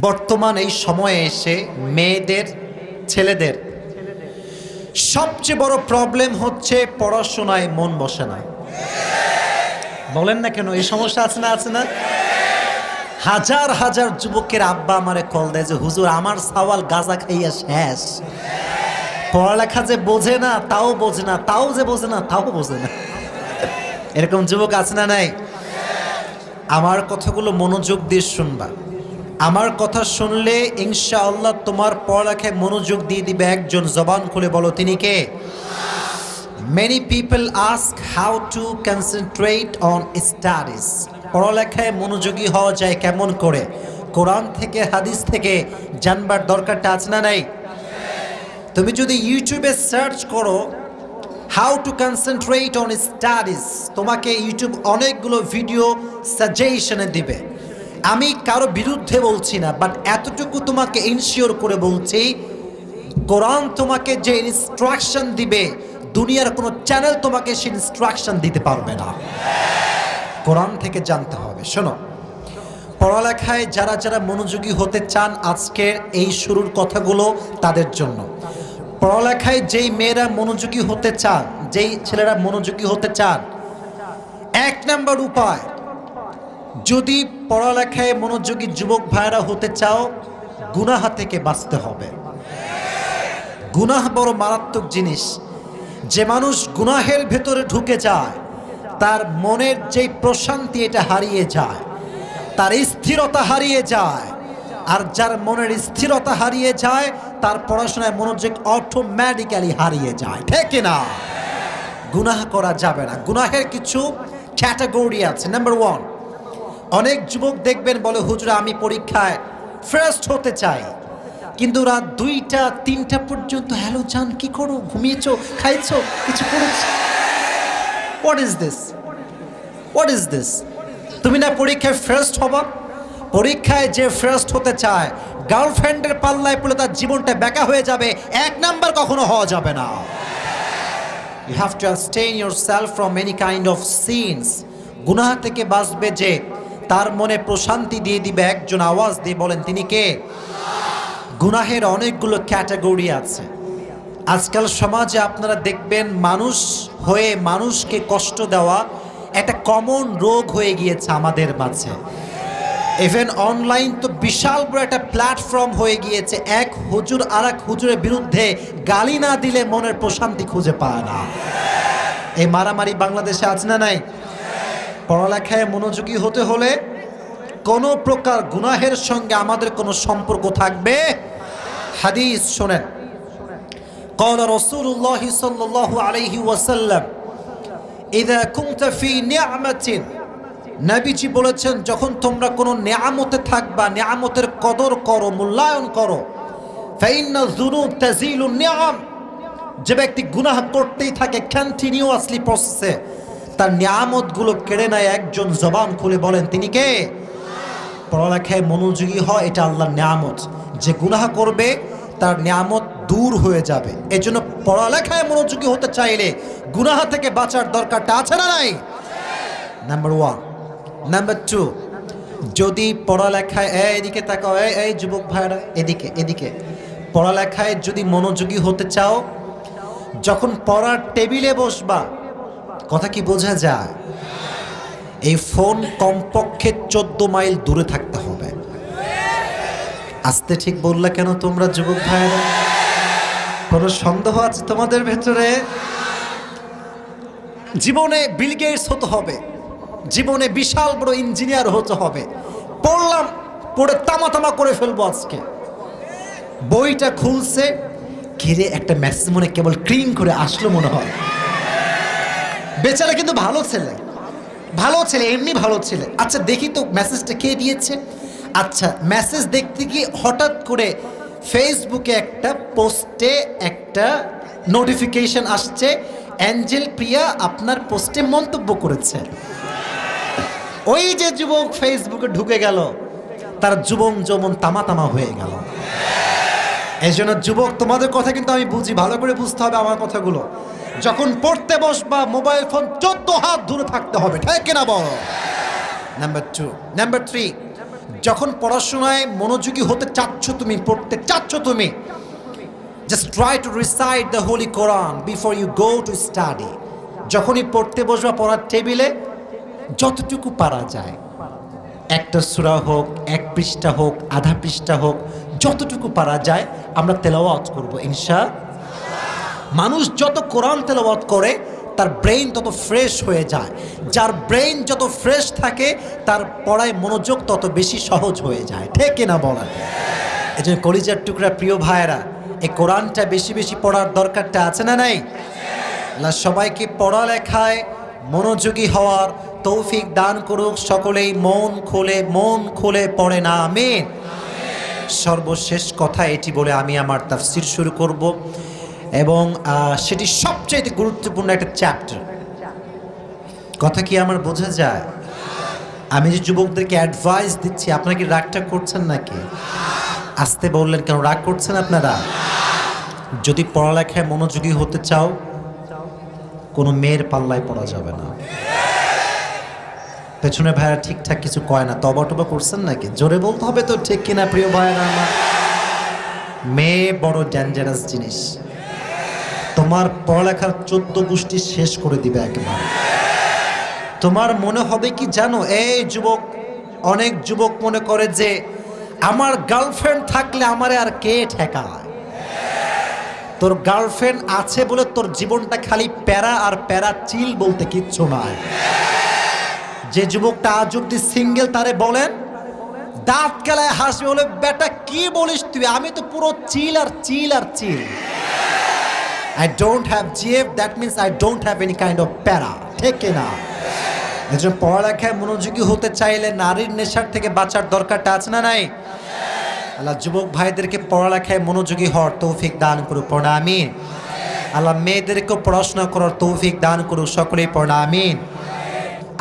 বর্তমান এই সময়ে এসে মেয়েদের, ছেলেদের সবচেয়ে বড় প্রবলেম হচ্ছে পড়াশোনায় মন বসে না। বলেন না কেন, এই সমস্যা আছে না? আছে না? হাজার হাজার যুবকের আব্বা আমারে কল দেয় যে হুজুর আমার সাওয়াল গাঁজা খাইয়া শেষ, পড়ালেখা যে বোঝে না তাও বোঝে না, তাও যে বোঝে না তাও বোঝে না। এরকম যুবক আছে না নাই? আমার কথাগুলো মনোযোগ দিয়ে শুনবা। আমার কথা শুনলে ইনশাআল্লাহ তোমার পড়ালেখায় মনোযোগ দিয়ে দিবে একজন। জবান খুলে বলো তিনি কে? Many people ask how to concentrate on studies. পড়ালেখায় মনোযোগী হওয়া যায় কেমন করে? কোরআন থেকে হাদিস থেকে জানবার দরকারটা আছে না নাই? তুমি যদি ইউটিউবে সার্চ করো how to concentrate on studies, তোমাকে ইউটিউব অনেকগুলো ভিডিও সাজেশনে দিবে। আমি কারো বিরুদ্ধে বলছি না, বাট এতটুকু তোমাকে ইনশিওর করে বলছি, কোরআন তোমাকে যে ইনস্ট্রাকশন দিবে দুনিয়ার কোনো চ্যানেল তোমাকে সেই ইনস্ট্রাকশন দিতে পারবে না। কোরআন থেকে জানতে হবে। শোনো, পড়ালেখায় যারা যারা মনোযোগী হতে চান আজকের এই শুরুর কথাগুলো তাদের জন্য। পড়ালেখায় যেই মেয়েরা মনোযোগী হতে চান, যেই ছেলেরা মনোযোগী হতে চান, এক নাম্বার উপায়, যদি পড়ালেখায় মনোযোগী যুবক ভাইরা হতে চাও, গুনাহ থেকে বাঁচতে হবে। গুনাহ বড় মারাত্মক জিনিস। যে মানুষ গুনাহের ভেতরে ঢুকে যায় তার মনের যেই প্রশান্তি এটা হারিয়ে যায়, তার স্থিরতা হারিয়ে যায়। আর যার মনের স্থিরতা হারিয়ে যায় তার পড়াশোনায় মনোযোগ অটোমেটিক্যালি হারিয়ে যায়। ঠিক না? গুনাহ করা যাবে না। গুনাহের কিছু ক্যাটাগরি আছে। নাম্বার ওয়ান, অনেক যুবক দেখবেন বলে হুজুর আমি পরীক্ষায় ফার্স্ট হতে চাই, কিন্তু রাত 2টা 3টা পর্যন্ত হ্যালো জান কি করো, ঘুমিয়েছো, খাইছো, কিছু করেছো? What is this? What is this? তুমি না পরীক্ষায় ফার্স্ট হবা? পরীক্ষায় যে ফার্স্ট হতে চায় গার্লফ্রেন্ডের পাল্লায় পড়লে তার জীবনটা বেকা হয়ে যাবে। এক নাম্বার কখনো হওয়া যাবে না। You have to abstain yourself from any kind of sins. গুনাহ থেকে বাঁচবে যে, তার মনে প্রশান্তি দিয়ে দিবে একজন। আওয়াজ দিয়ে বলেন তিনি কে? গুনাহের অনেকগুলো ক্যাটাগরি আছে। আজকাল সমাজে আপনারা দেখবেন মানুষ হয়ে মানুষকে কষ্ট দেওয়া একটা কমন রোগ হয়ে গিয়েছে আমাদের মাঝে। ইভেন অনলাইন তো বিশাল বড় একটা প্ল্যাটফর্ম হয়ে গিয়েছে। এক হুজুর আর এক হুজুরের বিরুদ্ধে গালি না দিলে মনের প্রশান্তি খুঁজে পায় না। এই মারামারি বাংলাদেশে আছে না নাই? পড়ালেখায় মনোযোগী হতে হলে কোনো প্রকার গুনাহের সঙ্গে আমাদের কোনো সম্পর্ক থাকবে। হাদিস শোনেন, قال رسول الله صلى الله عليه وسلم إذا كنت في نعمة, নবীজি বলেছেন যখন তোমরা কোনো নিয়ামতে থাকবা, নিয়ামতের কদর করো, মূল্যায়ন করো। فإن الذنوب تزيل النعم, যে ব্যক্তি গুনাহ করতেই থাকে কন্টিনিউয়াসলি প্রসেসে, তার নিয়ামতগুলো কেড়ে নেয় একজন। জবান খুলে বলেন তিনি কে? পড়ালেখায় মনোযোগী হয়, এটা আল্লাহর নিয়ামত। যে গুনাহ করবে তার নিয়ামত দূর হয়ে যাবে। এজন্য পড়ালেখায় মনোযোগী হতে চাইলে গুনাহ থেকে বাঁচার দরকারটা আছে না নাই? Number one. নাম্বার টু, যদি পড়ালেখায় এদিকে তাকাও, এই যুবক ভাইরা এদিকে এদিকে, পড়ালেখায় যদি মনোযোগী হতে চাও, যখন পড়ার টেবিলে বসবা, কথা কি বোঝা যায়? এই ফোন কমপক্ষে 14 মাইল দূরে থাকতে হবে। আসতে ঠিক বললে কেন তোমরা যুবক ভাইরা? কোনো সন্দেহ আছে তোমাদের ভেতরে? জীবনে বিল গেটস হতে হবে, জীবনে বিশাল বড় ইঞ্জিনিয়ার হতে হবে। পড়লাম, পড়ে তামা তামা করে ফেলবো আজকে। বইটা খুলছে, ঘিরে একটা মেসেজ মনে কেবল ক্রিং করে আসলো মনে হয়। বেচারা কিন্তু ভালো ছেলে, ভালো ছেলে, এমনি ভালো ছেলে। আচ্ছা দেখি তো মেসেজটা কে দিয়েছে। আচ্ছা মেসেজ দেখতে গিয়ে হঠাৎ করে ফেসবুকে একটা পোস্টে একটা নোটিফিকেশন আসছে, অ্যাঞ্জেল প্রিয়া আপনার পোস্টে মন্তব্য করেছে। ওই যে যুবক ফেসবুকে ঢুকে গেল, তার যুবন যৌবন তামা তামা হয়ে গেল। এই জন্য যুবক তোমাদের কথা কিন্তু আমি বুঝি, ভালো করে বুঝতে হবে আমার কথাগুলো। যখন পড়তে বসবা মোবাইল ফোন 14 হাত দূরে থাকতে হবে। ঠিক কিনা বলো? Number two. নাম্বার থ্রি, যখন পড়াশোনায় মনোযোগী হতে চাচ্ছ তুমি, পড়তে চাচ্ছ তুমি, just try to recite the holy Quran before you go to study. যখনই পড়তে বসবা পড়ার টেবিলে যতটুকু পারা যায়, একটা সূরা হোক, এক পৃষ্ঠা হোক, আধা পৃষ্ঠা হোক, যতটুকু পারা যায় আমরা তেলাওয়াত করব ইনশাআল্লাহ। মানুষ যত কোরআন তেলাওয়াত করে তার ব্রেইন তত ফ্রেশ হয়ে যায়। যার ব্রেইন যত ফ্রেশ থাকে তার পড়ায় মনোযোগ তত বেশি সহজ হয়ে যায়। ঠিক কিনা বলেন? এই যে কলিজার টুকরা প্রিয় ভাইয়েরা, এই কোরআনটা বেশি বেশি পড়ার দরকারটা আছে না নাই? আল্লাহ সবাইকে পড়ালেখায় মনোযোগী হওয়ার তৌফিক দান করুক। সকলেই মন খুলে পড়ে না আমিন। সর্বশেষ কথা এটি বলে আমি আমার তাফসীর শুরু করব, এবং সেটি সবচেয়ে গুরুত্বপূর্ণ একটা চ্যাপ্টার। কথা কি আমার বোঝা যায়? আমি যে যুবকদেরকে অ্যাডভাইস দিচ্ছি, আপনারা কি রাগটা করছেন নাকি? আসতে বললেন কেন? রাগ করছেন আপনারা? যদি পড়ালেখায় মনোযোগী হতে চাও, কোনো মেয়ের পাল্লায় পড়া যাবে না। পেছনে ভাইরা ঠিকঠাক কিছু কয় না, তবা টবা করছেন নাকি? জোরে বলতে হবে তো, ঠিক কিনা প্রিয় ভাইরা আমার? মেয়ে বড় ডেঞ্জারাস জিনিস, তোমার পড়ালেখার 14 গোষ্ঠী শেষ করে দিবে একেবারে। তোমার মনে হবে কি জানো, এই যুবক, অনেক যুবক মনে করে যে আমার গার্লফ্রেন্ড থাকলে আমারে আর কে ঠেকায়। তোর গার্লফ্রেন্ড আছে বলে তোর জীবনটা খালি প্যারা আর প্যারা, চিল বলতে কিচ্ছু নয়। যে যুবকটা আজ অব্দি সিঙ্গেল তারে বলেন, দাঁত কেলায় হাসবে, বলে বেটা কি বলিস তুই, আমি তো পুরো চিল আর চিল আর চিল। I don't have GF, that means I don't have any kind of para. ঠিক না? এজন্য পড়ালেখায় মনোযোগী হতে চাইলে নারীর নেশার থেকে বাঁচার দরকারটা আছে না নাই? আল্লাহ যুবক ভাইদেরকে পড়ালেখায় মনোযোগী হওয়ার তৌফিক দান করুক, পড়া আমিন। আল্লাহ মেয়েদেরকেও পড়াশোনা করার তৌফিক দান করুক, সকলেই পড়া আমিন।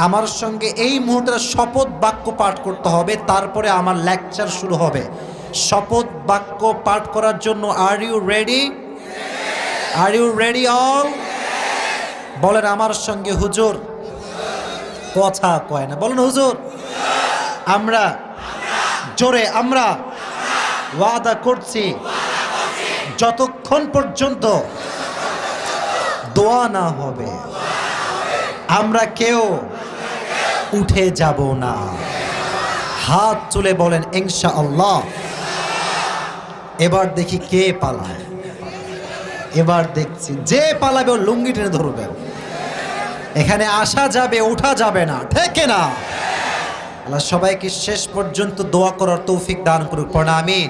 আমার সঙ্গে এই মুহূর্তে শপথ বাক্য পাঠ করতে হবে, তারপরে আমার লেকচার শুরু হবে। শপথ বাক্য পাঠ করার জন্য are you ready? Are you ready all? বলেন আমার সঙ্গে, হুজুর। কথা কয় না, বলেন হুজুর। আমরা জোরে, আমরা ওয়াদা করছি যতক্ষণ পর্যন্ত দোয়া না হবে আমরা কেউ উঠে যাব না। হাত তুলে বলেন ইনশাআল্লাহ। এবার দেখি কে পালায়। এবার দেখছি যে পালাবে ও লুঙ্গি টেনে ধরবেন। এখানে আসা যাবে, ওঠা যাবে না, ঠিক না? আল্লাহ সবাইকে শেষ পর্যন্ত দোয়া করার তৌফিক দান করুক, পড়া আমিন।